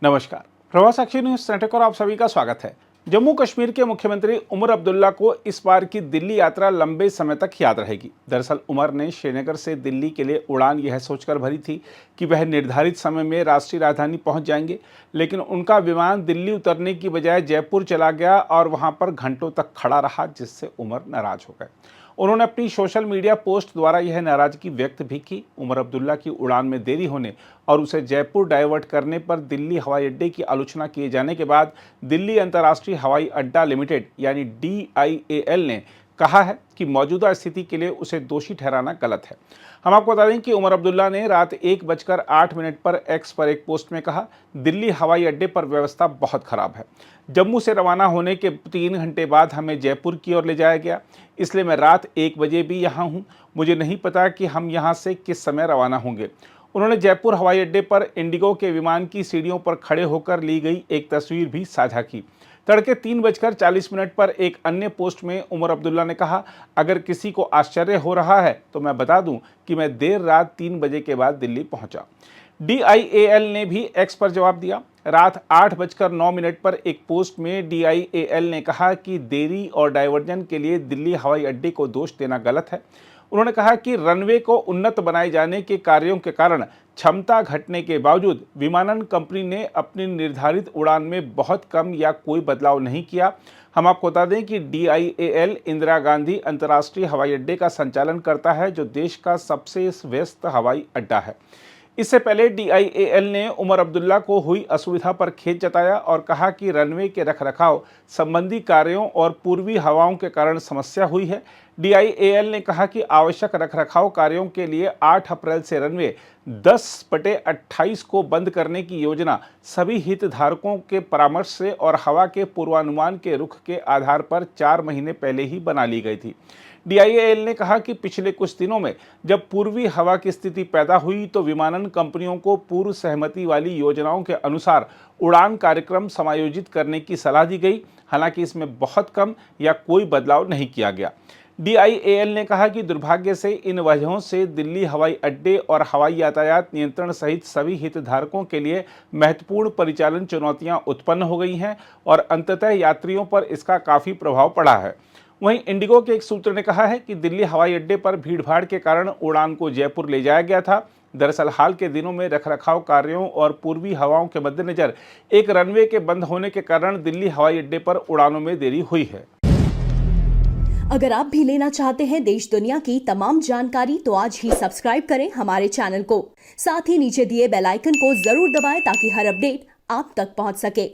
नमस्कार, प्रवास action news network और आप सभी का स्वागत है। जम्मू कश्मीर के मुख्यमंत्री उमर अब्दुल्ला को इस बार की दिल्ली यात्रा लंबे समय तक याद रहेगी। दरअसल उमर ने श्रीनगर से दिल्ली के लिए उड़ान यह सोचकर भरी थी कि वह निर्धारित समय में राष्ट्रीय राजधानी पहुंच जाएंगे, लेकिन उनका विमान दिल्ली उतरने की बजाय जयपुर चला गया और वहां पर घंटों तक खड़ा रहा, जिससे उमर नाराज हो गए। उन्होंने अपनी सोशल मीडिया पोस्ट द्वारा यह नाराजगी व्यक्त भी की। उमर अब्दुल्ला की उड़ान में देरी होने और उसे जयपुर डाइवर्ट करने पर दिल्ली हवाई अड्डे की आलोचना किए जाने के बाद दिल्ली अंतर्राष्ट्रीय हवाई अड्डा लिमिटेड यानी DIAL ने कहा है कि मौजूदा स्थिति के लिए उसे दोषी ठहराना गलत है। हम आपको बता दें कि उमर अब्दुल्ला ने रात 1:08 पर एक्स पर एक पोस्ट में कहा, दिल्ली हवाई अड्डे पर व्यवस्था बहुत खराब है। जम्मू से रवाना होने के 3 घंटे बाद हमें जयपुर की ओर ले जाया गया, इसलिए मैं रात 1 बजे भी यहाँ हूँ। मुझे नहीं पता कि हम यहाँ से किस समय रवाना होंगे। उन्होंने जयपुर हवाई अड्डे पर इंडिगो के विमान की सीढ़ियों पर खड़े होकर ली गई एक तस्वीर भी साझा की। तड़के 3:40 पर एक अन्य पोस्ट में उमर अब्दुल्ला ने कहा, अगर किसी को आश्चर्य हो रहा है तो मैं बता दूं कि मैं देर रात 3 बजे के बाद दिल्ली पहुंचा। DIAL ने भी एक्स पर जवाब दिया। रात 8:09 पर एक पोस्ट में DIAL ने कहा कि देरी और डायवर्जन के लिए दिल्ली हवाई अड्डे को दोष देना गलत है। उन्होंने कहा कि रनवे को उन्नत बनाए जाने के कार्यों के कारण क्षमता घटने के बावजूद विमानन कंपनी ने अपनी निर्धारित उड़ान में बहुत कम या कोई बदलाव नहीं किया। हम आपको बता दें कि DIAL इंदिरा गांधी अंतर्राष्ट्रीय हवाई अड्डे का संचालन करता है, जो देश का सबसे व्यस्त हवाई अड्डा है। इससे पहले DIAL ने उमर अब्दुल्ला को हुई असुविधा पर खेद जताया और कहा कि रनवे के रखरखाव संबंधी कार्यों और पूर्वी हवाओं के कारण समस्या हुई है। DIAL ने कहा कि आवश्यक रखरखाव कार्यों के लिए 8 अप्रैल से रनवे 10/28 को बंद करने की योजना सभी हितधारकों के परामर्श से और हवा के पूर्वानुमान के रुख के आधार पर 4 महीने पहले ही बना ली गई थी। DIAL ने कहा कि पिछले कुछ दिनों में जब पूर्वी हवा की स्थिति पैदा हुई तो विमानन कंपनियों को पूर्व सहमति वाली योजनाओं के अनुसार उड़ान कार्यक्रम समायोजित करने की सलाह दी गई। हालांकि इसमें बहुत कम या कोई बदलाव नहीं किया गया। DIAL ने कहा कि दुर्भाग्य से इन वजहों से दिल्ली हवाई अड्डे और हवाई यातायात नियंत्रण सहित सभी हितधारकों के लिए महत्वपूर्ण परिचालन चुनौतियां उत्पन्न हो गई हैं और अंततः यात्रियों पर इसका काफ़ी प्रभाव पड़ा है। वहीं इंडिगो के एक सूत्र ने कहा है कि दिल्ली हवाई अड्डे पर भीड़भाड़ के कारण उड़ान को जयपुर ले जाया गया था। दरअसल हाल के दिनों में रखरखाव कार्यों और पूर्वी हवाओं के मद्देनजर एक रनवे के बंद होने के कारण दिल्ली हवाई अड्डे पर उड़ानों में देरी हुई है। अगर आप भी लेना चाहते हैं देश दुनिया की तमाम जानकारी तो आज ही सब्सक्राइब करें हमारे चैनल को। साथ ही नीचे दिए बेल आइकन को जरूर दबाएं ताकि हर अपडेट आप तक पहुंच सके।